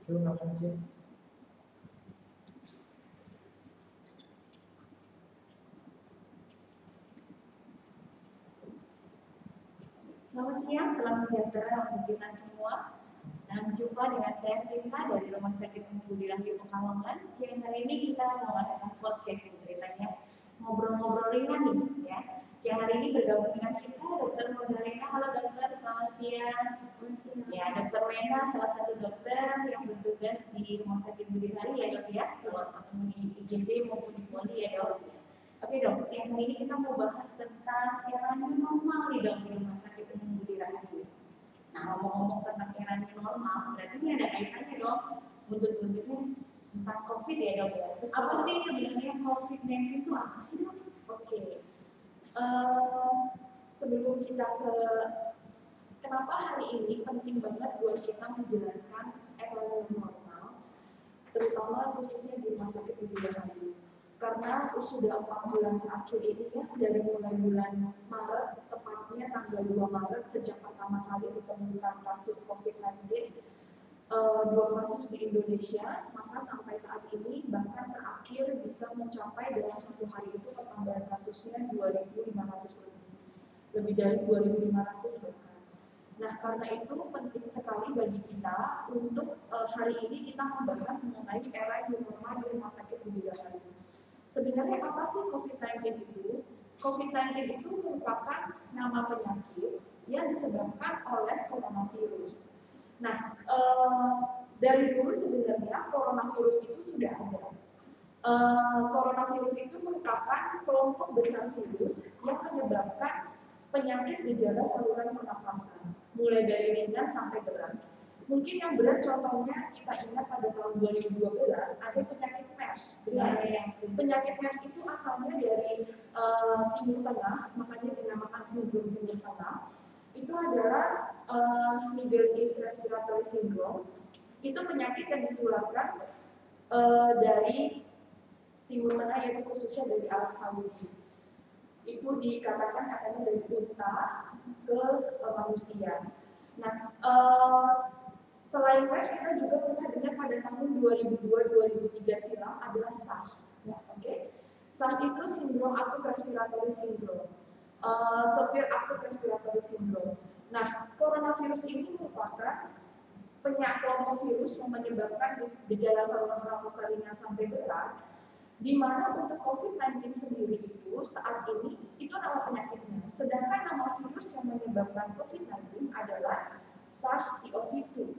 Itu ngapain sih? Selamat siang, salam sejahtera untuk kita semua. Salam jumpa dengan saya Sinta dari Rumah Sakit Budi Rahayu Pekalongan. Siang hari ini kita mau mengadakan podcast ceritanya ngobrol-ngobrol ringan nih ya. Siang hari ini bergabung dengan kita Dr. Magdalena. Halo dokter, selamat siang. Ya, Dr. Lena salah satu dokter yang bertugas di Rumah Sakit Budi Rahayu ya dok ya, di IGD maupun di Poli ya dok. Oke dok, siang hari ini kita mau bahas tentang era new normal nih dok di Rumah Sakit Umum Budi Rahayu. Nah ngomong-ngomong tentang era new normal, berarti ini ada kaitannya dok buntut-buntutnya tentang COVID ya dok ya. Apa sih sebenarnya COVID-19 itu apa sih dok? Oke, sebelum kita ke kenapa hari ini penting banget buat kita menjelaskan era new normal, terutama khususnya di Rumah Sakit Budi Rahayu. Karena sudah 4 bulan terakhir ini ya, dari mulai bulan Maret, tepatnya tanggal 2 Maret, sejak pertama kali ditemukan kasus COVID-19, 2 kasus di Indonesia, maka sampai saat ini bahkan terakhir bisa mencapai dalam satu hari itu pertambahan kasusnya 2.500 lebih dari 2.500 bahkan. Nah, karena itu penting sekali bagi kita untuk hari ini kita membahas mengenai era new normal di Rumah Sakit Budi Rahayu. Sebenarnya apa sih COVID-19 itu? COVID-19 itu merupakan nama penyakit yang disebabkan oleh coronavirus. Nah, dari dulu sebenarnya coronavirus itu sudah ada. Coronavirus itu merupakan kelompok besar virus yang menyebabkan penyakit gejala saluran pernafasan, mulai dari ringan sampai berat. Mungkin yang berat contohnya kita ingat pada tahun 2012 ada penyakit MERS. Penyakit MERS itu asalnya dari Timur Tengah, makanya dinamakan sindrom Timur Tengah. Itu adalah Middle East Respiratory Syndrome. Itu penyakit yang ditularkan dari Timur Tengah, yaitu khususnya dari Arab Saudi. Itu dikatakan akan dari unta ke manusia. Nah, selain MERS kita juga pernah dengar pada tahun 2002-2003 silam adalah SARS. Ya, okay? SARS itu sindrom akut respiratory syndrome, severe acute respiratory syndrome. Nah, coronavirus ini merupakan kelompok virus yang menyebabkan gejala saluran pernafasan ringan sampai berat, di mana untuk COVID-19 sendiri itu saat ini itu nama penyakitnya. Sedangkan nama virus yang menyebabkan COVID-19 adalah SARS-CoV-2.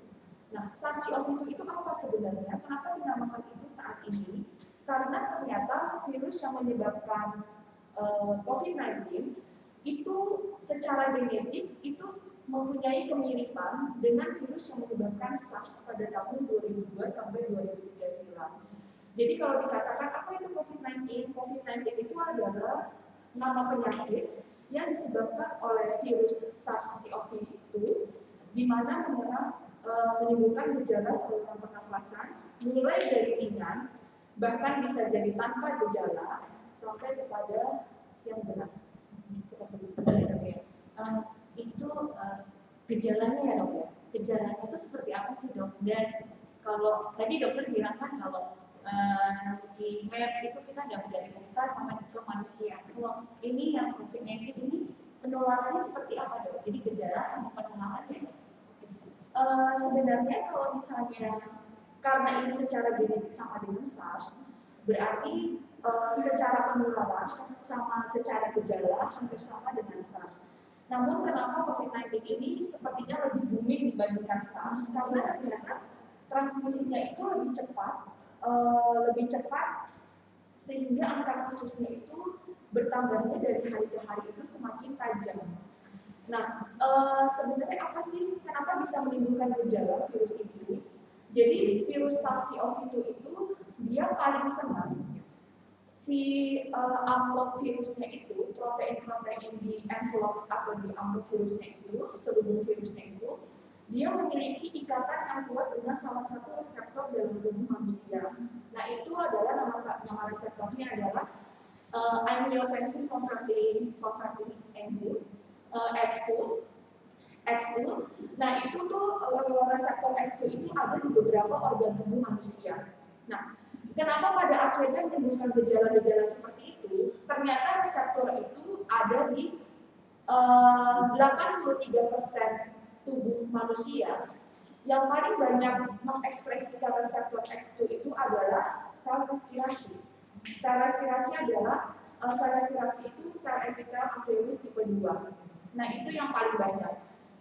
Nah, SARS-CoV-2 itu apa sebenarnya? Kenapa dinamakan itu saat ini? Karena ternyata virus yang menyebabkan COVID-19 itu secara genetik itu mempunyai kemiripan dengan virus yang menyebabkan SARS pada tahun 2002 sampai 2003 silam. Jadi kalau dikatakan apa itu COVID-19? COVID-19 itu adalah nama penyakit yang disebabkan oleh virus SARS-CoV-2 di mana menimbulkan gejala saluran pernafasan mulai dari ringan, bahkan bisa jadi tanpa gejala sampai kepada yang berat. Seperti itu. Itu gejalanya ya dok ya. Gejalanya itu seperti apa sih dok? Dan kalau tadi dokter bilang kan kalau di MERS itu kita dapat dari unta sama ke manusia. Kalau ini yang COVID-19 ini penularannya seperti apa dok? Jadi gejala sama penularannya? Sebenarnya kalau misalnya karena ini secara genetik sama dengan SARS, berarti secara penularan sama secara gejala hampir sama dengan SARS. Namun kenapa COVID-19 ini sepertinya lebih booming dibandingkan SARS? Karena ternyata transmisinya itu lebih cepat sehingga angka kasusnya itu bertambahnya dari hari ke hari itu semakin tajam. Nah, sebenarnya apa sih? Kenapa bisa menimbulkan gejala virus itu? Jadi virus SARS-CoV-2 itu dia paling senang si amplop virusnya itu, protein-protein di envelope atau di amplop virusnya itu, seluruh virusnya itu, dia memiliki ikatan yang kuat dengan salah satu reseptor dalam tubuh manusia. Nah, itu adalah nama reseptornya adalah angiotensin converting enzyme. H2. H2. Nah, itu tuh reseptor H2 itu ada di beberapa organ tubuh manusia. Nah, kenapa pada akhirnya menimbulkan gejala-gejala seperti itu? Ternyata reseptor itu ada di 83% tubuh manusia. Yang paling banyak mengekspresikan reseptor H2 itu adalah sel respirasi. Sel respirasi adalah sel respirasi itu sel epitel alveolus tipe 2. Nah, itu yang paling banyak.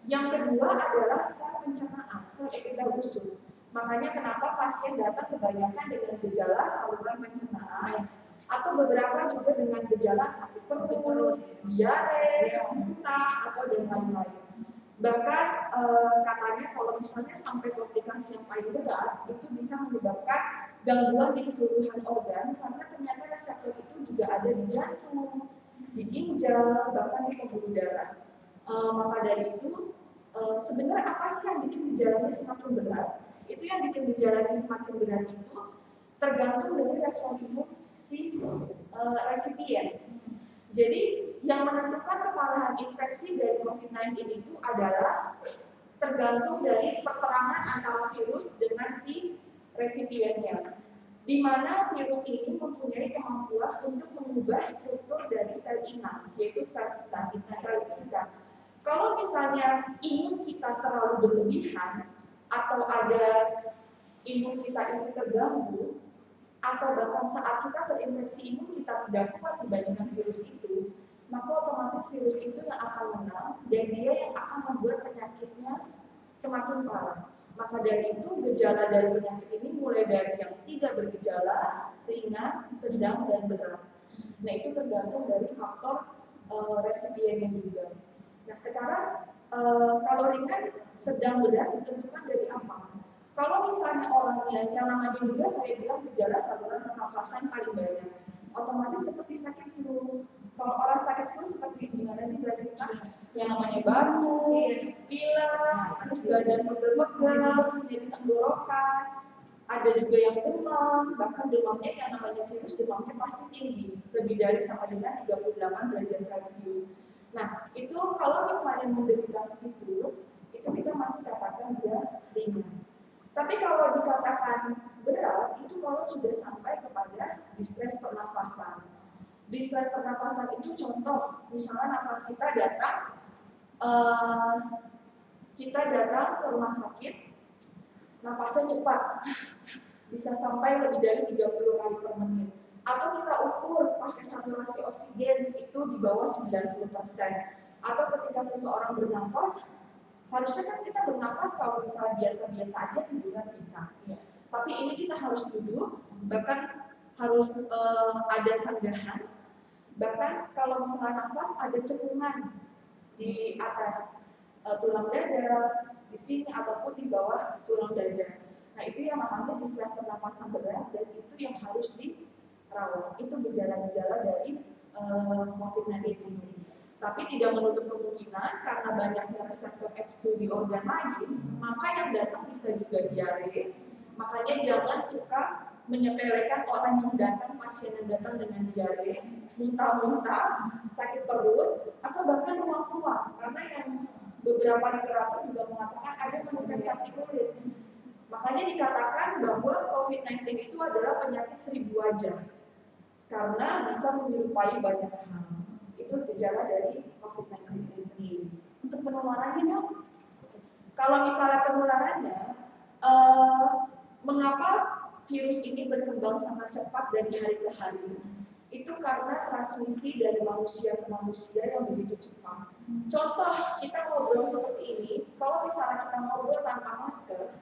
Yang kedua adalah sel pencernaan, sel epitel usus. Makanya kenapa pasien datang kebanyakan dengan gejala saluran pencernaan atau beberapa juga dengan gejala sakit perut, diare, muntah, atau dan lain-lain. Bahkan katanya kalau misalnya sampai komplikasi yang paling berat itu bisa menyebabkan gangguan di keseluruhan organ karena ternyata reseptor itu juga ada di jantung, di ginjal, bahkan di pembuluh darah. Maka dari itu sebenarnya apa sih yang bikin gejalanya semakin berat? Itu yang bikin gejalanya semakin berat itu tergantung dari respon imun si resipien. Jadi yang menentukan keparahan infeksi dari COVID-19 itu adalah tergantung dari peperangan antara virus dengan si resipiennya. Di mana virus ini mempunyai kemampuan untuk mengubah struktur dari sel inang, yaitu sel kita. Kalau misalnya imun kita terlalu berlebihan atau ada imun kita itu terganggu, atau bahkan saat kita terinfeksi imun kita tidak kuat dibandingkan virus itu, maka otomatis virus itu yang akan menang dan dia yang akan membuat penyakitnya semakin parah. Maka dari itu gejala dari penyakit ini mulai dari yang tidak bergejala, ringan, sedang, dan berat. Nah, itu tergantung dari faktor resipiennya juga. Nah, sekarang kalau ringan, sedang, berat ditentukan dari apa? Kalau misalnya orangnya, yang namanya juga saya bilang gejala saluran pernafasan paling banyak, otomatis seperti sakit flu. Kalau orang sakit flu seperti gimana sih Mbak? Yang namanya batuk, pilek, terus badan pegel-pegel, jadi tenggorokan, ada juga yang demam, bahkan demamnya yang namanya virus demamnya pasti tinggi, lebih dari sama dengan 38 derajat Celcius. Nah, itu kalau misalnya menderita itu kita masih katakan dia ringan. Tapi kalau dikatakan berat, itu kalau sudah sampai kepada distres pernafasan. Distres pernafasan itu contoh, misalnya nafas kita datang ke rumah sakit, nafasnya cepat, bisa sampai lebih dari 30 kali per menit. Atau kita ukur pakai saturasi oksigen itu di bawah 90%. Atau ketika seseorang bernafas, harusnya kan kita bernafas kalau misalnya biasa-biasa aja tiduran bisa. Ya. Tapi ini kita harus duduk, bahkan harus ada sanggahan. Bahkan kalau misalnya nafas ada cekungan di atas tulang dada, di sini ataupun di bawah tulang dada. Nah, itu yang namanya distres pernapasan berat dan itu yang harus dirawat. Itu gejala-gejala dari COVID-19 ini. Tapi tidak menutup kemungkinan karena banyaknya reseptor H2 di organ lain, maka yang datang bisa juga diare. Makanya jangan suka menyepelekan orang yang datang, pasien yang datang dengan diare, muntah-muntah, sakit perut, atau bahkan ruang-ruang. Karena yang beberapa literatur juga mengatakan ada manifestasi kulit. Makanya dikatakan bahwa COVID-19 itu adalah penyakit 1000 wajah karena bisa menyerupai banyak hal. Itu gejala dari COVID-19 itu sendiri. Untuk penularannya dong. Kalau misalnya penularannya, mengapa virus ini berkembang sangat cepat dari hari ke hari? Itu karena transmisi dari manusia ke manusia yang begitu cepat. Contoh, kita ngobrol seperti ini, kalau misalnya kita ngobrol tanpa masker,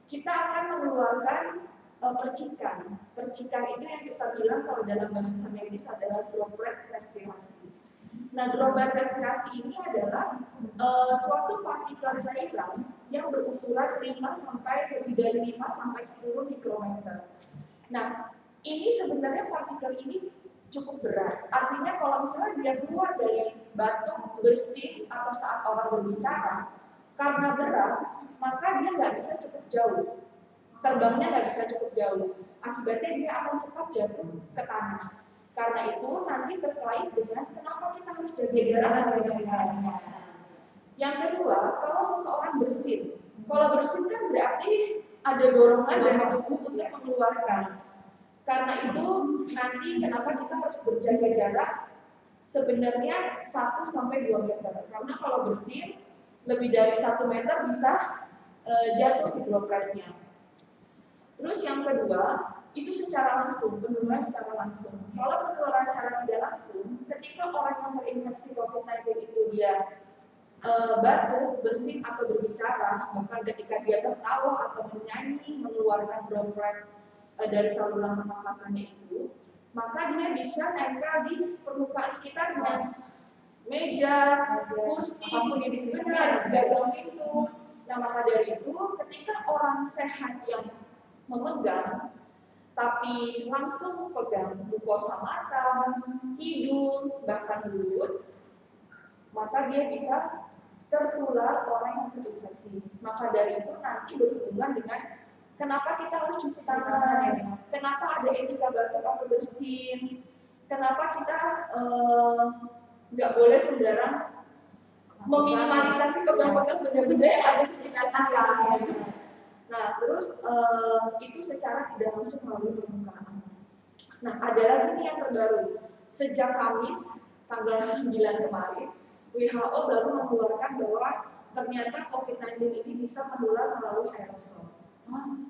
kita akan mengeluarkan percikan. Percikan itu yang kita bilang kalau dalam bahasa medis adalah droplet respirasi. Nah, droplet respirasi ini adalah suatu partikel cairan yang berukuran 5 sampai lebih dari 5 sampai 10 mikrometer. Nah, ini sebenarnya partikel ini cukup berat. Artinya kalau misalnya dia keluar dari batuk, bersin, atau saat orang berbicara, karena berat, maka dia nggak bisa cukup jauh. Terbangnya nggak bisa cukup jauh. Akibatnya dia akan cepat jatuh ke tanah. Karena itu nanti terkait dengan kenapa kita harus jaga jarak sehari-hari. Yang kedua, kalau seseorang bersin, kalau bersin kan berarti ada dorongan dari tubuh untuk mengeluarkan. Karena itu nanti kenapa kita harus berjaga jarak sebenarnya 1-2 meter. Karena kalau bersin lebih dari 1 meter bisa jatuh si dropletnya. Terus yang kedua, itu secara langsung, penularan secara langsung. Kalau penularan secara tidak langsung, ketika orang yang terinfeksi COVID-19 itu dia batuk, bersin atau berbicara, bahkan ketika dia tertawa atau menyanyi, mengeluarkan droplet dari saluran pernafasannya itu, maka dia bisa nempel di permukaan sekitarnya, meja, kursi, benar, gagang pintu. Nah, maka dari itu, ketika orang sehat yang memegang, tapi langsung pegang mukosa mata, hidung, bahkan mulut, maka dia bisa tertular orang yang terinfeksi. Maka dari itu nanti berhubungan dengan kenapa kita harus cuci tangan, kenapa ada etika batuk atau bersin, kenapa kita nggak boleh sembarang meminimalisasi pegang-pegang benda-benda yang ada di sekitar kita. Nah, terus itu secara tidak langsung melalui permukaan. Nah, ada lagi nih yang terbaru. Sejak Kamis tanggal 9 kemarin, WHO baru mengeluarkan bahwa ternyata COVID-19 ini bisa menular melalui aerosol.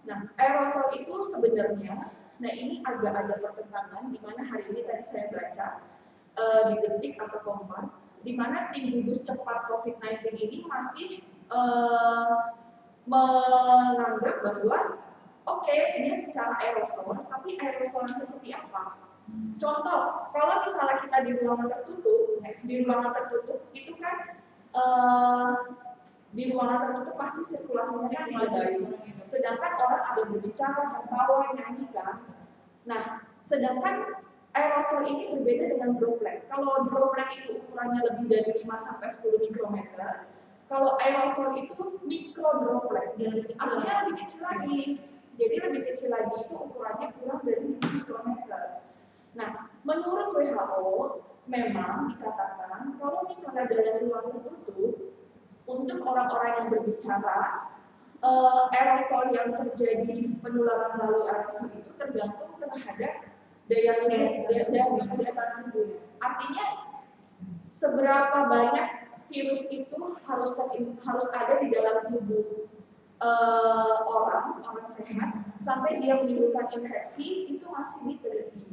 Nah, aerosol itu sebenarnya, nah ini agak ada pertentangan di mana hari ini tadi saya baca di Detik atau Kompas, di mana tim gugus cepat COVID-19 ini masih menganggap bahwa oke, dia secara aerosol, tapi aerosol yang seperti apa? Contoh, kalau misalnya kita di ruangan tertutup itu kan di ruangan tertutup pasti sirkulasinya kan tidak baik. Sedangkan orang ada berbicara, tertawa, nyanyi kan. Nah, sedangkan aerosol ini berbeda dengan droplet. Kalau droplet itu ukurannya lebih dari 5-10 mikrometer, kalau aerosol itu mikro droplet, artinya lebih kecil lagi. Jadi lebih kecil lagi itu ukurannya kurang dari 5 mikrometer. Nah, menurut WHO memang dikatakan kalau misalnya dalam ruang tertutup, untuk orang-orang yang berbicara, aerosol yang terjadi penularan melalui aerosol itu tergantung terhadap daya tahan tubuh. Artinya seberapa banyak virus itu harus ada di dalam tubuh orang sehat sampai dia menimbulkan infeksi itu masih diteliti.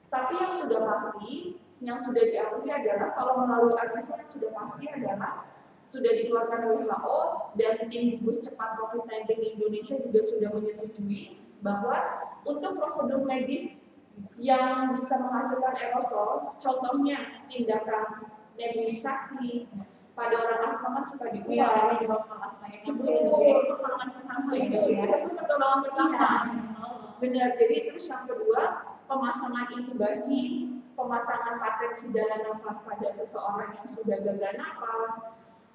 Tapi yang sudah pasti, yang sudah diakui adalah kalau melalui aerosol yang sudah pasti adalah sudah dikeluarkan WHO dan tim gugus cepat COVID-19 di Indonesia juga sudah menyetujui bahwa untuk prosedur medis yang bisa menghasilkan aerosol, contohnya tindakan nebulisasi pada orang asma kan suka diuap. Iya, di bawah asma itu pertolongan pertama. Benar. Jadi terus yang kedua, pemasangan intubasi, pemasangan paket sejalan nafas pada seseorang yang sudah gagal napas,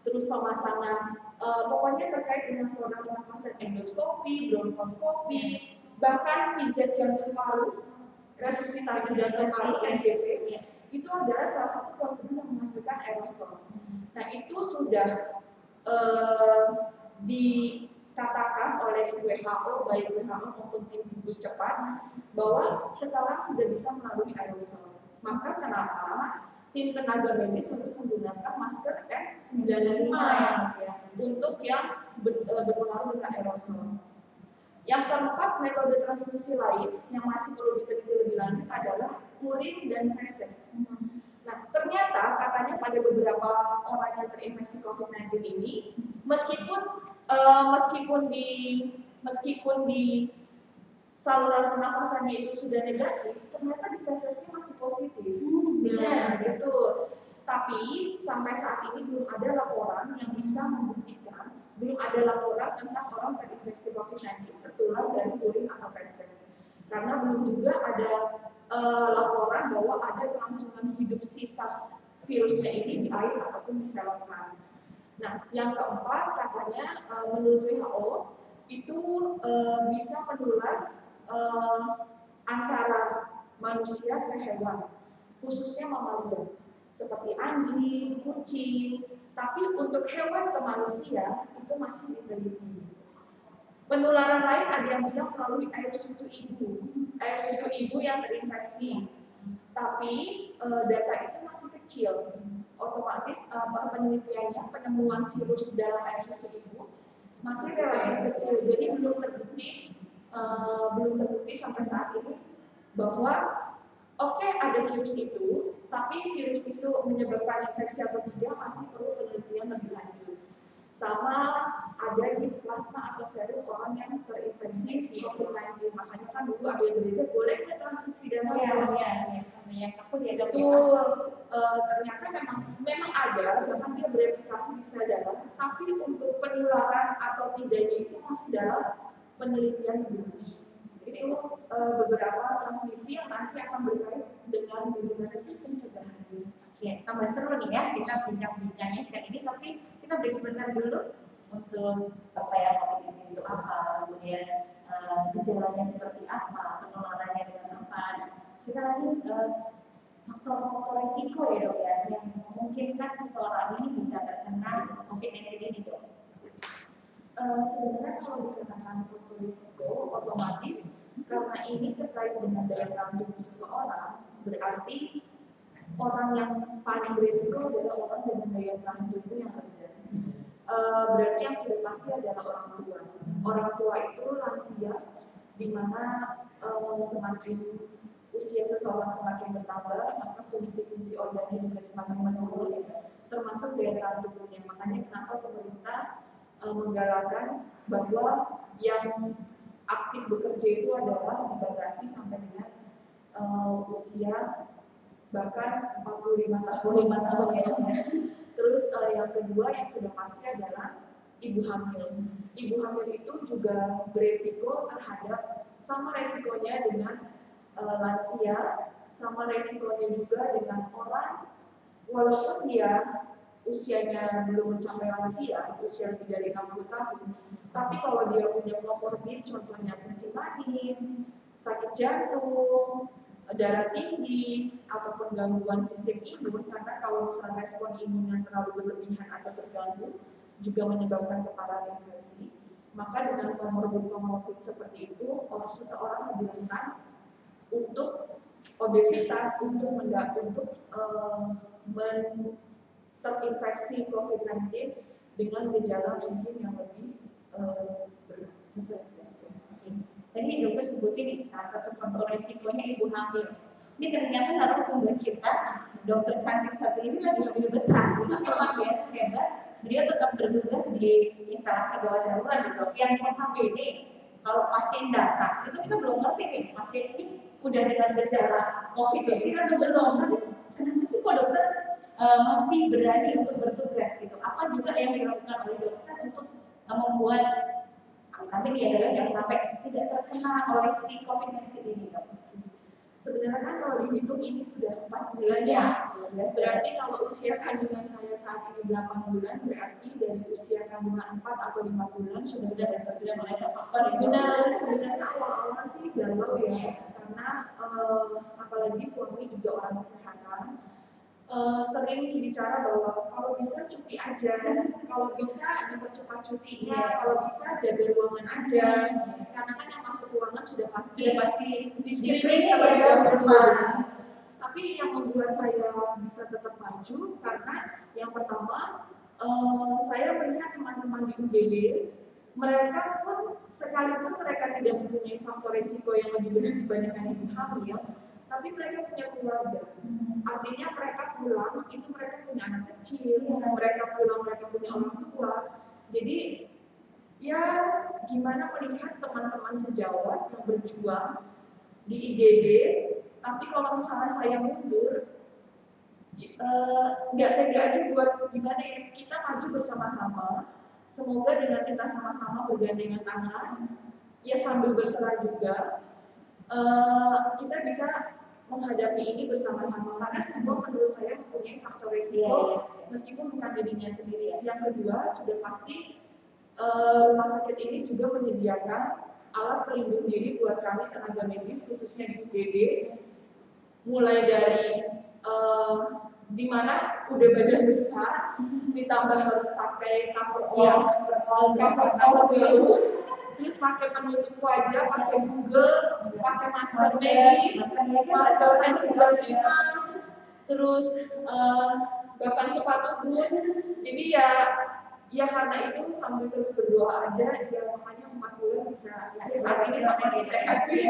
terus pemasangan pokoknya terkait dengan saluran pernafasan endoskopi, bronkoskopi, bahkan pijat jantung paru, resusitasi jantung paru (RJP), itu adalah salah satu prosedur yang menghasilkan aerosol. Nah, itu sudah dikatakan oleh WHO, baik WHO maupun tim gugus cepat, bahwa sekarang sudah bisa melalui aerosol. Maka kenapa tim tenaga medis harus menggunakan masker N95 untuk yang berpengaruh dengan aerosol. Yang keempat, metode transmisi lain yang masih perlu diteliti lebih lanjut adalah urin dan feses. Nah, ternyata katanya pada beberapa orang yang terinfeksi COVID-19 ini, meskipun di saluran pernafasannya itu sudah negatif, ternyata di fesesnya masih positif. Betul. Tapi sampai saat ini belum ada laporan yang bisa membuktikan, belum ada laporan tentang orang terinfeksi COVID-19 tertular dari urin atau feses. Karena belum juga ada laporan bahwa ada kelangsungan hidup sisa virusnya ini di air ataupun di selokan. Nah, yang keempat katanya menurut WHO itu bisa menular antara manusia ke hewan, khususnya mamalia, seperti anjing, kucing, Tapi untuk hewan ke manusia itu masih diteliti. Penularan lain ada yang bilang melalui air susu ibu yang terinfeksi. Tapi data itu masih kecil. Otomatis penelitiannya, penemuan virus dalam air susu ibu masih relatif kecil. Jadi belum terbukti sampai saat ini bahwa oke, ada virus itu, tapi virus itu menyebabkan infeksi atau tidak masih perlu penelitian lebih lanjut. Sama ada di plasma atau serum orang yang terinfeksi COVID-19. Makanya kan dulu ada yang beredar, boleh nggak transfusi darah? Yang aku diajak ternyata memang ada, bahkan dia bereplikasi di sel darah, tapi untuk penularan atau tidaknya itu masih dalam penelitian dulu. Itu beberapa transmisi yang nanti akan berkait dengan bagaimana sih pencegahannya. Oke, tambah seru nih ya kita bincang-bincangnya siang ini, tapi kita break sebentar dulu untuk apa ya, COVID itu apa, kemudian gejalanya seperti apa, penularannya dengan apa. Kita lagi faktor-faktor risiko ya dok ya, yang memungkinkan seseorang ini bisa terkena COVID-19 ini dok. Sebenarnya kalau dikatakan faktor risiko, otomatis karena ini terkait dengan daya tahan tubuh seseorang, berarti orang yang paling berisiko adalah orang dengan daya tahan tubuh yang rendah. Berarti yang sudah pasti adalah orang tua. Orang tua itu lansia, di mana semakin usia seseorang semakin bertambah, maka fungsi-fungsi organnya juga semakin menurun, termasuk daya tahan tubuhnya. Makanya kenapa pemerintah menggalakkan bahwa yang aktif bekerja itu adalah dibatasi sampai dengan usia bahkan 45 tahun ya. Terus yang kedua yang sudah pasti adalah ibu hamil. Ibu hamil itu juga beresiko terhadap sama resikonya dengan lansia, sama resikonya juga dengan orang walaupun dia usianya belum mencapai lansia, usia lebih dari 60 tahun, tapi kalau dia punya komorbid, contohnya kencing manis, sakit jantung, darah tinggi, ataupun gangguan sistem imun, karena kalau misalnya respon imunnya terlalu berlebihan atau terganggu, juga menyebabkan keparahan infeksi, maka dengan komorbid seperti itu, seseorang lebih rentan untuk obesitas, untuk terinfeksi COVID-19 dengan gejala mungkin yang lebih berat. Tadi dokter sebutin salah satu faktor risikonya ibu hamil. Ini ternyata narasumber kita, dokter cantik satu ini lagi hamil besar, itu luar biasa hebat. Dia tetap bertugas di instalasi gawat darurat gitu. Yang HBD, kalau pasien datang, itu kita belum ngerti nih, pasien ini udah dengan gejala COVID ya, kita udah belum. Tapi kenapa sih kok dokter masih berani untuk bertugas gitu? Apa juga yang dilakukan oleh dokter untuk membuat tapi dia adalah jangan sampai tidak terkena oleh si COVID-19 ini dok. Sebenarnya kan kalau dihitung ini sudah 4 bulan ya. Berarti kalau usia kandungan saya saat ini 8 bulan, berarti dari usia kandungan 4 atau 5 bulan sudah mulai terpapar. Benar, sebenarnya awal-awal sih galau ya, karena apalagi suami juga orang kesehatan. Sering bicara bahwa kalau bisa cuti aja, kalau bisa dipercepat cutinya, kalau bisa jaga ruangan aja, karena kan yang masuk ruangan sudah pasti di screening terlebih dahulu. Tapi yang membuat saya bisa tetap maju karena yang pertama saya melihat teman-teman di UGD, mereka pun sekalipun mereka tidak mempunyai faktor risiko yang lebih berat dibandingkan ibu hamil, tapi mereka punya keluarga. Artinya mereka pulang, itu mereka punya anak kecil, mereka pulang, mereka punya orang tua. Jadi ya gimana melihat teman-teman sejawat yang berjuang di IGD, tapi kalau misalnya saya mundur, nggak tega aja buat gimana ya, kita maju bersama-sama. Semoga dengan kita sama-sama bergandengan tangan, ya sambil berserah juga, kita bisa menghadapi ini bersama-sama, karena semua menurut saya mempunyai faktor risiko meskipun bukan dirinya sendiri. Yang kedua, sudah pasti rumah sakit ini juga menyediakan alat pelindung diri buat kami tenaga medis khususnya di UGD, mulai dari di mana udah badan besar ditambah harus pakai cover Iya, all gaun, terus pakai penutup wajah, pakai Google, pakai masker medis, masker N95, terus bahkan sepatu boot. Jadi ya karena itu sambil terus berdoa aja, ya makanya 4 bulan bisa saat ini sampai sehat sih.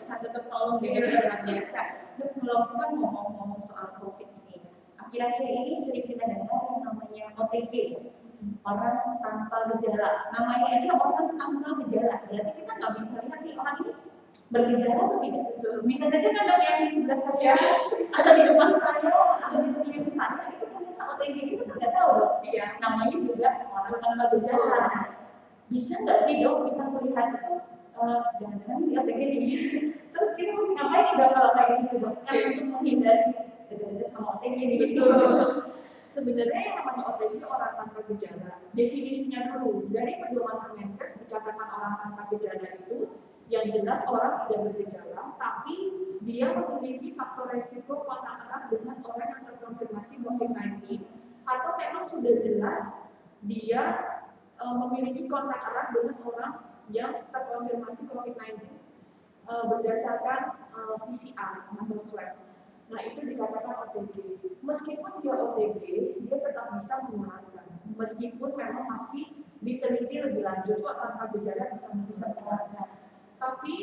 Tetap tolong gitu luar biasa. Terus kalau kita ngomong soal COVID ini, akhir-akhir ini sering kita dengar yang namanya OTG, orang tanpa gejala. Namanya aja orang tanpa gejala. Berarti kita nggak bisa lihat nih orang ini bergejala atau tidak. Bisa saja kan dok yang di sebelah saya, atau di depan saya, atau di sekeliling saya itu ternyata OTG itu kan nggak tahu dok. Iya. Namanya juga orang tanpa gejala. Bisa nggak sih dok kita melihat itu jangan-jangan di OTG nih. Terus kita mesti ngapain nih dok kalau kayak gitu dok? Kan untuk menghindari dekat-dekat sama OTG nih. Sebenarnya yang namanya OTG orang tanpa gejala, definisinya dulu dari pedoman Kemenkes dikatakan orang tanpa gejala itu yang jelas orang tidak bergejala, tapi dia memiliki faktor resiko kontak erat dengan orang yang terkonfirmasi COVID-19, atau memang sudah jelas dia memiliki kontak erat dengan orang yang terkonfirmasi COVID-19 berdasarkan PCR atau swab. Nah itu dikatakan OTG. Meskipun dia OTG, dia tetap bisa menularkan. Meskipun memang masih diteliti lebih lanjut kok tanpa gejala bisa menularkan. Tapi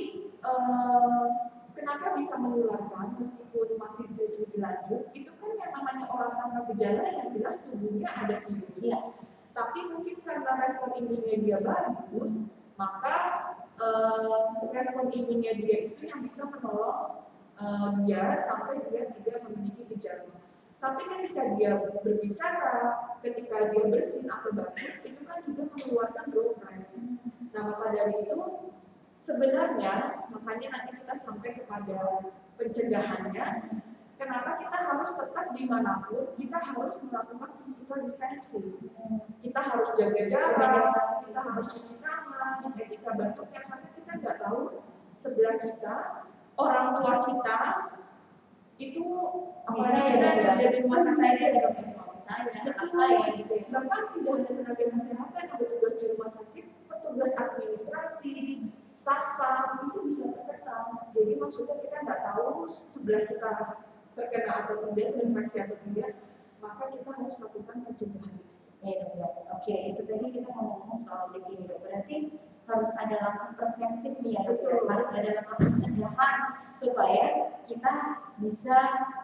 kenapa bisa menularkan meskipun masih diteliti lebih lanjut? Itu kan yang namanya orang tanpa gejala yang jelas tubuhnya ada virus. Ya. Tapi mungkin karena respon imunnya dia bagus, maka respon imunnya dia itu yang bisa menolong dia sampai dia tidak memiliki gejala. Tapi ketika dia berbicara, ketika dia bersin atau batuk, itu kan juga mengeluarkan droplet. Nah maka dari itu sebenarnya makanya nanti kita sampai kepada pencegahannya. Kenapa kita harus tetap dimanapun, kita harus melakukan physical distancing. Kita harus jaga jarak, kita harus cuci tangan, ketika batuk ya karena kita nggak tahu sebelah kita, orang tua kita itu bisa terjadi masa saya ada dokter suami saya, betul saya gitu. Bahkan tidak hanya tenaga kesehatan yang bertugas di rumah sakit, petugas administrasi, satpam itu bisa terkena. Jadi maksudnya kita nggak tahu sebelah kita terkena atau tidak, terinfeksi atau tidak, maka kita harus lakukan pencegahan. Ya dok. Oke, itu tadi kita ngomong soal begini dok. Berarti harus ada langkah preventif nih ya dok. Harus ada langkah pencegahan supaya kita bisa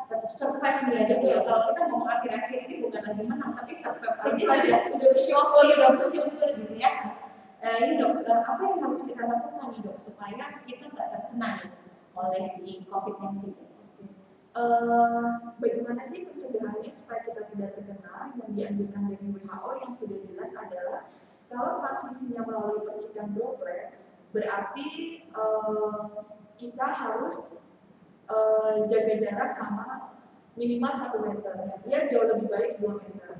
tetap survive nih ya dok. Kalau kita mau akhir-akhir ini bukan lagi menang tapi survive saja udah bersyukur gitu ya. Ini dok, apa yang harus kita lakukan nih dok supaya kita nggak terkena nih oleh si COVID-19? Bagaimana sih pencegahannya supaya kita tidak terkena? Yang dianjurkan dari WHO yang sudah jelas adalah kalau transmisinya melalui percikan droplet, berarti kita harus jaga jarak sama minimal 1 meter. Ya jauh lebih baik 2 meter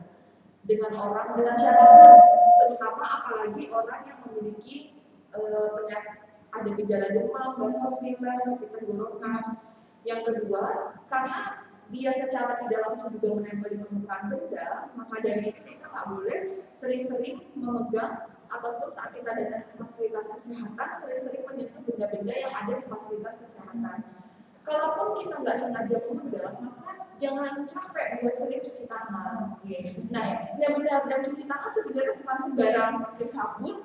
dengan orang, dengan siapapun, terutama apalagi orang yang memiliki penyakit ada gejala demam, batuk, pilek, sakit tenggorokan. Yang kedua, karena dia secara tidak langsung juga menempel di permukaan benda, maka dari itu kita nggak boleh sering-sering memegang ataupun saat kita datang ke fasilitas kesehatan, sering-sering menyentuh benda-benda yang ada di fasilitas kesehatan. Kalaupun kita nggak sengaja memegang, maka jangan capek buat sering cuci tangan. Nah, yang benar dan cuci tangan sebenarnya bukan sembarang pakai sabun,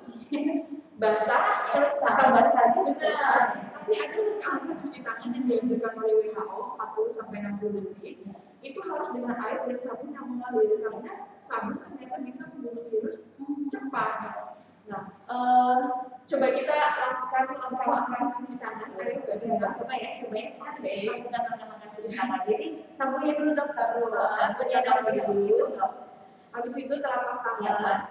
basah, selesai. Benar. Tapi ada angka cuci tangan yang dianjurkan oleh WHO 40-60 detik itu harus dengan air dan sabun yang mengalir karena sabun ternyata bisa membunuh virus cepat. Nah, coba kita lakukan langkah-langkah cuci tangan. Ayo Mbak Sinta, coba ya lakukan langkah-langkah cuci tangan. Jadi sabunnya dulu dok, sabunnya dulu. Habis itu telapak tangan,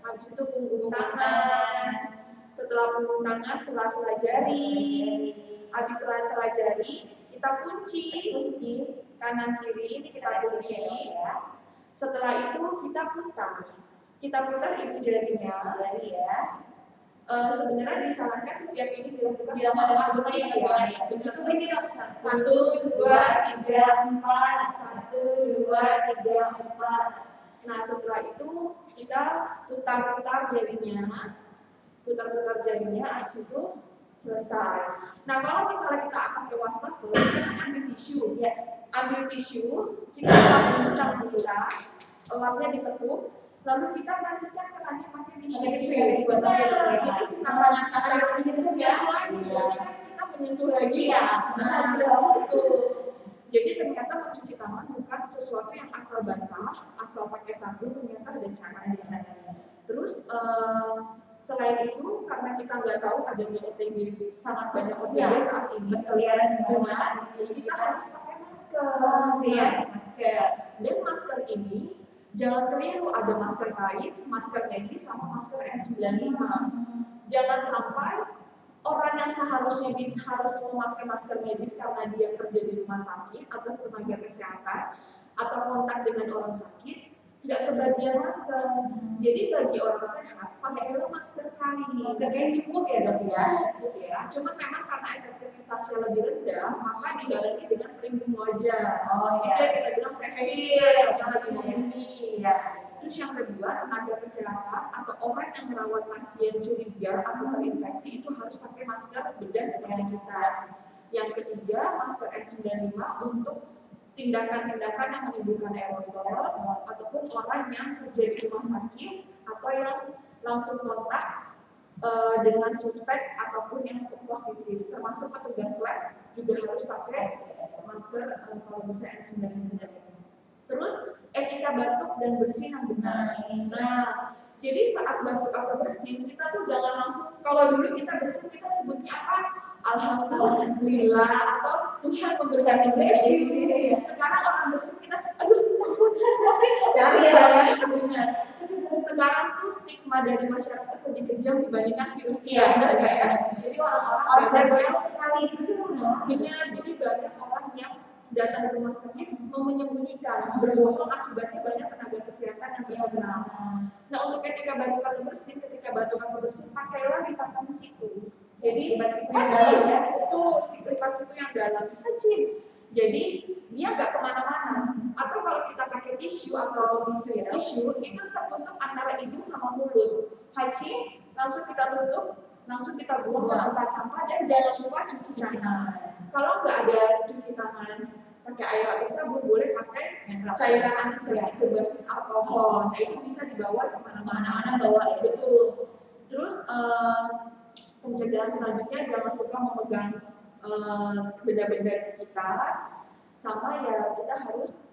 habis itu punggung tangan. Setelah punggung tangan, sela-sela jari. Habis sela-sela jari, kita kunci kanan kiri ini kita kunci. Setelah itu kita putar ibu jarinya. sebenarnya disarankan setiap ini dilakukan Bila selama ada 4 menit ya. ya. Benar. Itu ini dong, 1, 2, 3, 4. 1, 2, 3, 4. Nah setelah itu kita putar-putar jarinya, habis itu selesai. Nah kalau misalnya kita akan pakai wastafel, kita kan ambil tisu, ya. Ambil tisu, kita lap dulu tangan kita, lapnya ditekuk, lalu kita matikan kerannya pakai tisu. Jadi Jadi kata ini tuh ya ya. lagi, kan kita menyentuh lagi Iya. Nah, itu. Jadi ternyata mencuci tangan bukan sesuatu yang asal basah, asal pakai sabun, ternyata ada caranya. Terus selain itu karena kita nggak tahu adanya OTG, sangat banyak OTG saat ini berkeliaran di mana kita harus pakai masker. Dan masker ini jangan keliru, ada masker kain, masker medis, sama masker N95. Jangan sampai orang yang seharusnya harus memakai masker medis karena dia kerja di rumah sakit atau tenaga kesehatan atau kontak dengan orang sakit tidak kebagian masker. Jadi bagi orang sehat pakailah masker kain. Masker kain cukup ya dok ya. Cukup ya. Cuman memang karena efektivitasnya lebih rendah, maka dibarengi dengan pelindung wajah. Itu yang kita bilang face shield yang lagi ini. Terus yang kedua, tenaga kesehatan atau orang yang merawat pasien curiga atau terinfeksi itu harus pakai masker bedah seperti kita. Yang ketiga, masker N95 untuk tindakan-tindakan yang menimbulkan aerosol ataupun orang yang kerja di rumah sakit atau yang langsung kontak dengan suspek ataupun yang positif, termasuk petugas lab juga harus pakai masker kalau bisa N95. Terus etika batuk dan bersin yang benar. Nah, jadi saat batuk atau bersin kita tuh jangan langsung, kalau dulu kita bersin kita sebutnya apa? Alhamdulillah atau Tuhan memberkati blessing. Sekarang orang bersin kita, aduh takut COVID ya. Benar. Sekarang tuh stigma dari masyarakat lebih kejam dibandingkan virusnya, benar nggak ya? Jadi orang-orang banyak sekali itu benar. Jadi banyak orang yang datang ke rumah sakit mau menyembunyikan, berbohong, akibatnya banyak tenaga kesehatan yang terkena. Nah untuk ketika batuk atau bersin, pakailah di patung situ. Jadi ya, itu si privat situ yang dalam kecil. Jadi dia nggak kemana-mana. Atau kalau kita pakai tisu atau tisu itu tertutup antara hidung sama mulut. Haji langsung kita tutup, langsung kita buang ke tempat sampah dan jangan lupa cuci tangan. Kalau nggak ada cuci tangan pakai air atau sabun, boleh pakai cairan antiseptik berbasis alkohol. Nah itu bisa dibawa kemana-mana, bawa betul. Terus pencegahan selanjutnya jangan suka memegang benda-benda di sekitar, sama ya kita harus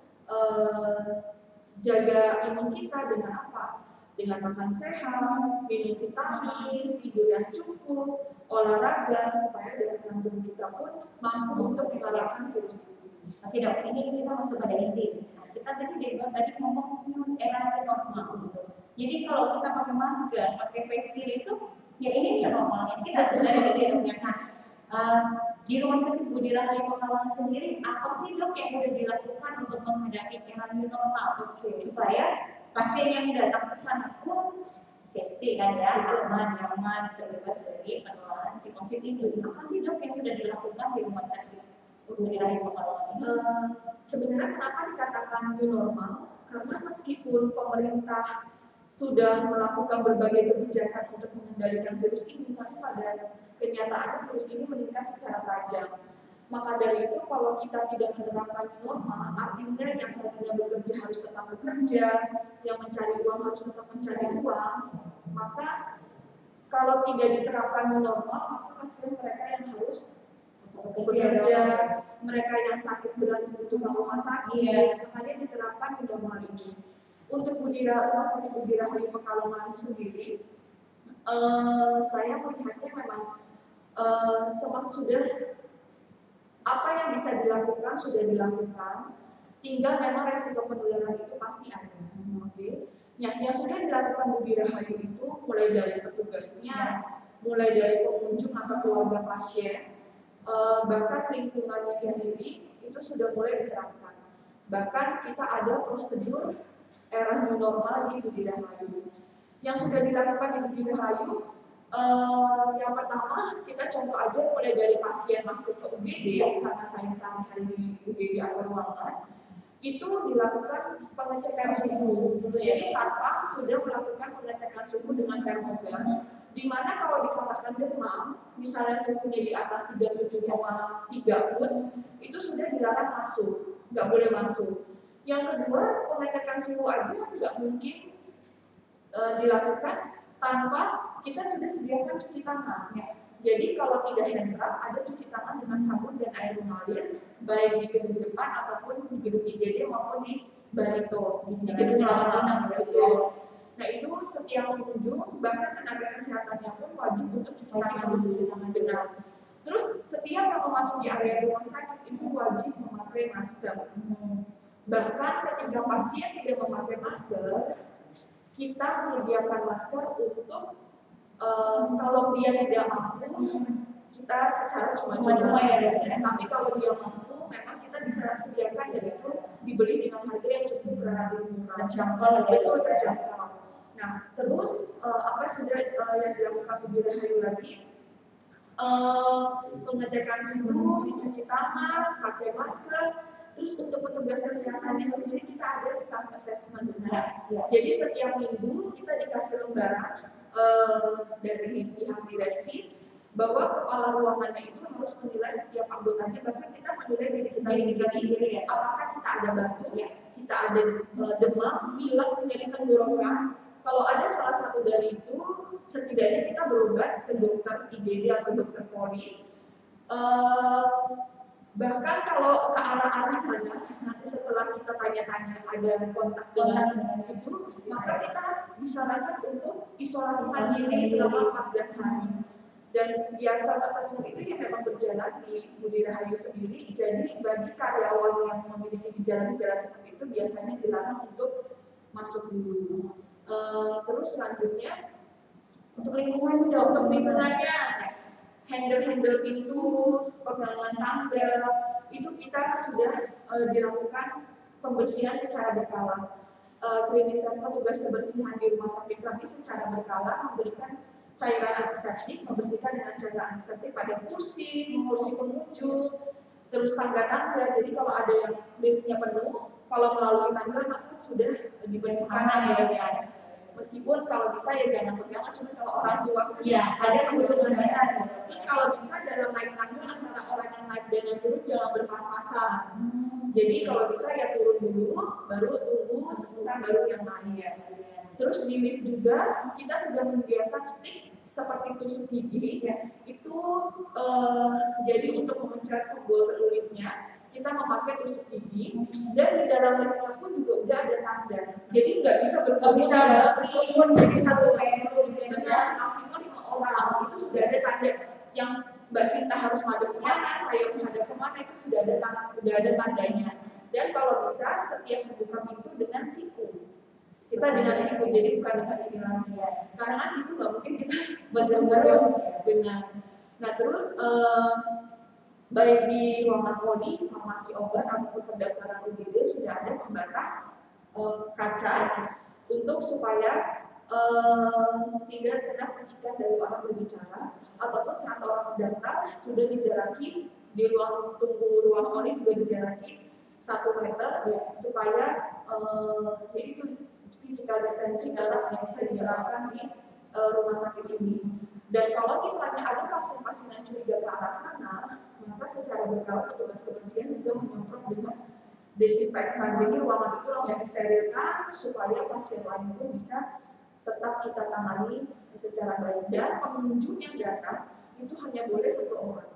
jaga imun kita dengan apa? Dengan makan sehat, minum vitamin, tidur yang cukup, olahraga supaya daya tahan tubuh kita pun mampu untuk mengalahkan virus itu. Oke dok, ini kita masuk pada inti. Kita tadi ngomong era normal. Jadi kalau kita pakai masker, pakai face shield itu ya ini new normalnya kita sebenarnya gitu ya. Di rumah sakit Budi Rahayu Pekalongan sendiri apa sih dok yang sudah dilakukan untuk menghadapi era new normal supaya pasien yang datang ke sana pun safety kan ya, aman, nyaman, terbebas dari penularan si COVID ini. Apa sih dok yang sudah dilakukan di rumah sakit Budi Rahayu Pekalongan ini? Sebenarnya kenapa dikatakan new normal? Karena meskipun pemerintah sudah melakukan berbagai kebijakan untuk mengendalikan virus ini, tapi pada kenyataannya virus ini meningkat secara tajam. Maka dari itu kalau kita tidak menerapkan normal, artinya yang tadinya bekerja harus tetap bekerja, yang mencari uang harus tetap mencari uang. Maka kalau tidak diterapkan normal, maka pasien mereka yang harus bekerja, mereka yang sakit berat membutuhkan rumah sakit, makanya diterapkan normal ini. Untuk Rumah Sakit Budi Rahayu Pekalongan sendiri, saya melihatnya memang sudah apa yang bisa dilakukan sudah dilakukan, tinggal memang resiko penularan itu pasti ada. Yang sudah dilakukan Budi Rahayu itu mulai dari petugasnya, mulai dari pengunjung atau keluarga pasien, bahkan lingkungannya sendiri itu sudah mulai diterapkan. Bahkan kita ada prosedur era new normal di Budi Rahayu. Yang sudah dilakukan di Budi Rahayu Yang pertama, kita contoh aja mulai dari pasien masuk ke UGD, karena saya sehari-hari di UGD atau ruangan, itu dilakukan pengecekan suhu. Jadi satpam sudah melakukan pengecekan suhu dengan termogan, di mana kalau dikatakan demam, misalnya suhunya di atas 37,3 pun, itu sudah dilarang masuk, nggak boleh masuk. Yang kedua, pengecekan suhu aja nggak mungkin dilakukan tanpa kita sudah sediakan cuci tangan. Jadi kalau tidak hendra, ada cuci tangan dengan sabun dan air mengalir, baik di gedung depan ataupun di gedung IGD maupun di barito, di gedung lawan. Betul. Nah itu setiap pengunjung, bahkan tenaga kesehatannya pun wajib untuk cuci tangan benar. Terus setiap yang memasuki area rumah sakit itu wajib memakai masker. Bahkan ketika pasien tidak memakai masker, kita menyediakan masker untuk kalau dia tidak mampu, kita secara cuma-cuma ya. Tapi kalau dia mampu, memang kita bisa sediakan dan itu dibeli dengan harga yang cukup relatif murah. Terjangkau, betul terjangkau. Nah, terus apa sudah yang dilakukan di Rahayu lagi? Pengecekan suhu, dicuci tangan, pakai masker. Terus untuk petugas kesehatannya sendiri kita ada self assessment benar. Jadi setiap minggu kita dikasih lembaran dari pihak direksi bahwa kepala ruangannya itu harus menilai setiap anggotanya, bahkan kita menilai diri kita sendiri apakah kita ada batuk, kita ada demam, pilek, nyeri tenggorokan. Kalau ada salah satu dari itu, setidaknya kita berobat ke dokter IGD atau dokter poli. Bahkan kalau ke arah-arah sana, nanti setelah kita tanya-tanya ada kontak dengan itu, maka kita disarankan untuk isolasi mandiri selama 14 hari. Dan ya self-assessment itu yang memang berjalan di Budi Rahayu sendiri. Jadi bagi karyawan yang memiliki gejala-gejala seperti itu biasanya dilarang untuk masuk dulu. Terus selanjutnya untuk lingkungannya, handle pintu, pegangan tangga, itu kita sudah dilakukan pembersihan secara berkala. Klinis dan petugas kebersihan di rumah sakit kami secara berkala memberikan cairan antiseptik, membersihkan dengan cairan antiseptik pada kursi pengunjung, terus tangga-tangga. Jadi kalau ada yang liftnya penuh, kalau melalui tangga maka sudah dibersihkan ya. Meskipun kalau bisa ya jangan pegangan, cuma kalau orang tua ada keuntungannya. Terus kalau bisa dalam naik tangga antara orang yang naik dan yang turun jangan berpas-pasan. Jadi kalau bisa ya turun dulu, baru tunggu baru yang naik. Terus di lift juga kita sudah menyediakan stick seperti tusuk gigi, itu jadi untuk memencet tombol liftnya kita memakai tusuk gigi, dan di dalam liftnya pun juga udah ada tanda. Jadi nggak bisa berkumpul jadi satu menu dengan maksimal 5 orang. Itu sudah ada tanda yang Mbak Sinta harus madep kemana, saya menghadap kemana, itu sudah ada tandanya. Dan kalau bisa setiap membuka pintu dengan siku. Kita dengan siku, jadi bukan dengan ini lagi ya. Karena siku nggak mungkin kita benar-benar dengan. Nah terus baik di ruangan poli, farmasi obat ataupun pendaftaran UGD sudah ada pembatas kaca untuk supaya tidak kena percikan dari orang berbicara, ataupun saat orang mendaftar sudah dijaraki di ruang tunggu ruang poli juga dijaraki 1 meter supaya yaitu physical distancing adalah yang bisa diterapkan di rumah sakit ini. Dan kalau misalnya ada pasien-pasien yang curiga ke arah sana, maka secara berkala petugas kebersihan juga menyemprot dengan desinfektan. Jadi ruangan itu langsung disterilkan supaya pasien lain pun bisa tetap kita tangani secara baik. Dan pengunjung yang datang itu hanya boleh 1 orang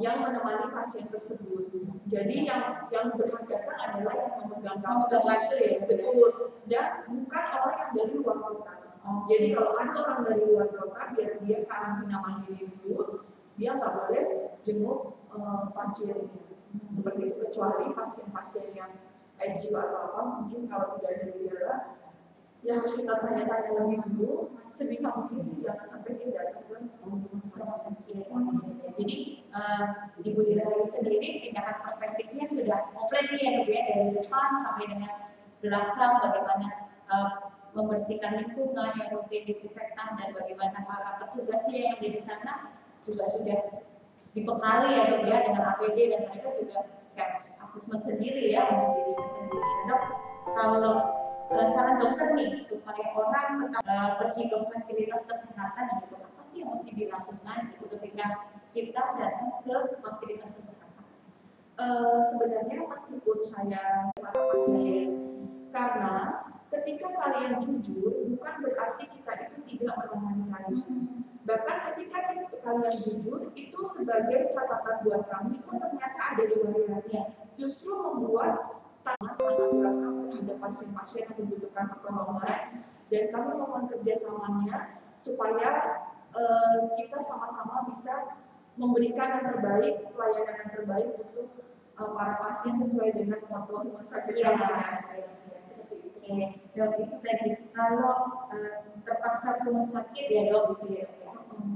yang menemani pasien tersebut. Jadi yang berhak datang adalah yang memegang kartu ya, betul. Dan bukan orang yang dari luar kota. Jadi kalau ada orang dari luar kota, biar dia karantina mandiri dulu, dia nggak boleh jenguk pasien ini. Seperti itu, kecuali pasien-pasien yang ICU atau apa, mungkin kalau tidak ada gejala, ya harus kita tanya-tanya lebih dulu. Sebisa mungkin sih jangan sampai dia datang ke rumah sakit. Jadi di Budi Rahayu sendiri tindakan preventifnya sudah komplit ya, dari depan sampai dengan belakang, bagaimana membersihkan lingkungan yang rutin disinfektan dan bagaimana para petugasnya yang ada di sana juga sudah dibekali ya dok ya dengan APD dan mereka juga self assessment sendiri ya untuk dirinya sendiri. Dok, kalau saran dokter nih supaya orang tetap pergi ke fasilitas kesehatan gitu, apa sih yang mesti dilakukan gitu ketika kita datang ke fasilitas kesehatan? Sebenarnya meskipun saya para pasien, karena ketika kalian jujur bukan berarti kita itu tidak menangani kalian. Bahkan ketika kalian jujur itu sebagai catatan buat kami, oh ternyata ada riwayatnya, justru membuat sangat welcome terhadap pasien-pasien yang membutuhkan pertolongan, dan kami mohon kerjasamanya supaya kita sama-sama bisa memberikan yang terbaik, pelayanan yang terbaik untuk para pasien sesuai dengan kemampuan rumah sakit. Seperti itu. Dok, itu tadi kalau terpaksa ke rumah sakit ya dok gitu ya.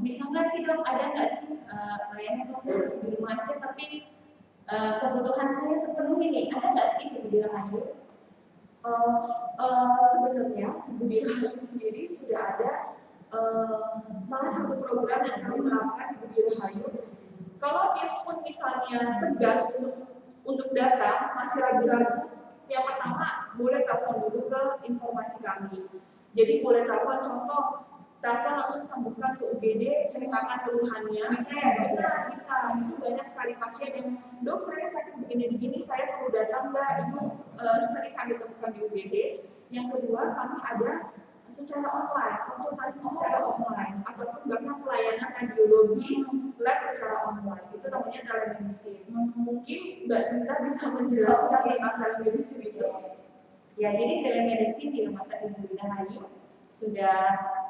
Bisa nggak sih dok, ada nggak sih pelayanan proses di rumah aja tapi kebutuhan saya terpenuhi nih, ada nggak sih Ibu Dira Hayu? Sebenarnya Ibu Dira Hayu sendiri sudah ada salah satu program yang kami terapkan Ibu Dira Hayu. Kalau dia pun misalnya segan untuk datang, masih ragu-ragu, yang pertama boleh telepon dulu ke informasi kami. Jadi boleh telepon, contoh telepon langsung sambungkan ke UGD, ceritakan keluhannya. Bisa ya, benar, bisa. Itu banyak sekali pasien yang, dok saya sakit begini-begini, saya perlu datang nggak? Itu sering kami temukan di UGD. Yang kedua, kami ada secara online, konsultasi secara online, ataupun bahkan pelayanan radiologi lab secara online. Itu namanya telemedicine. Mungkin Mbak Sinta bisa menjelaskan tentang telemedicine itu. Ya, jadi telemedicine di Rumah Sakit Ibu Dira Hayu sudah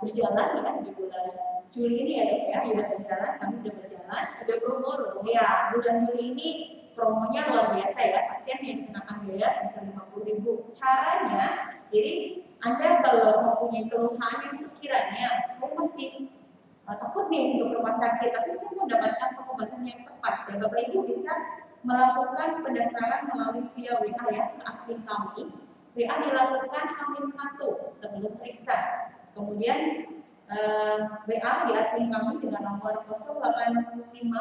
berjalan ya di bulan Juli ini ya dok ya, sudah berjalan, kami sudah berjalan. Ada promo loh. Ya, bulan Juli ini promonya luar biasa ya, pasien yang dikenakan biaya sebesar 50.000. Caranya, jadi Anda kalau mempunyai keluhan yang sekiranya saya masih takut nih untuk rumah sakit, tapi saya mendapatkan pengobatan yang tepat, dan Bapak Ibu bisa melakukan pendaftaran melalui via WA ya ke admin kami. WA dilakukan H-1 sebelum periksa. Kemudian WA di admin kami dengan nomor 085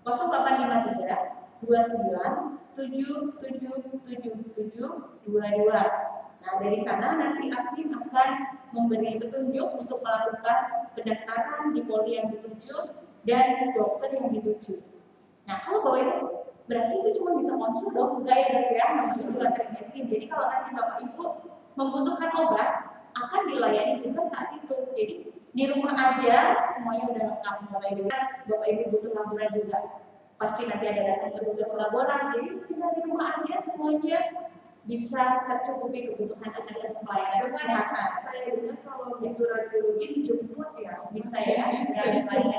0853 29 777722. Nah, dari sana nanti admin akan memberi petunjuk untuk melakukan pendaftaran di poli yang dituju dan dokter yang dituju. Nah, kalau Bapak Ibu berarti itu cuma bisa konsul dong, enggak ya dok ya, harus juga telemedicine. Jadi kalau nanti Bapak Ibu membutuhkan obat, akan dilayani juga saat itu. Jadi di rumah aja semuanya udah lengkap, mulai dari Bapak Ibu butuh laboratorium juga, pasti nanti ada datang petugas laboratorium. Jadi tinggal di rumah aja semuanya bisa tercukupi kebutuhan Anda pelayanan kesehatan. Saya dengar kalau butuh radiologi dijemput ya, bisa ya, bisa dijemput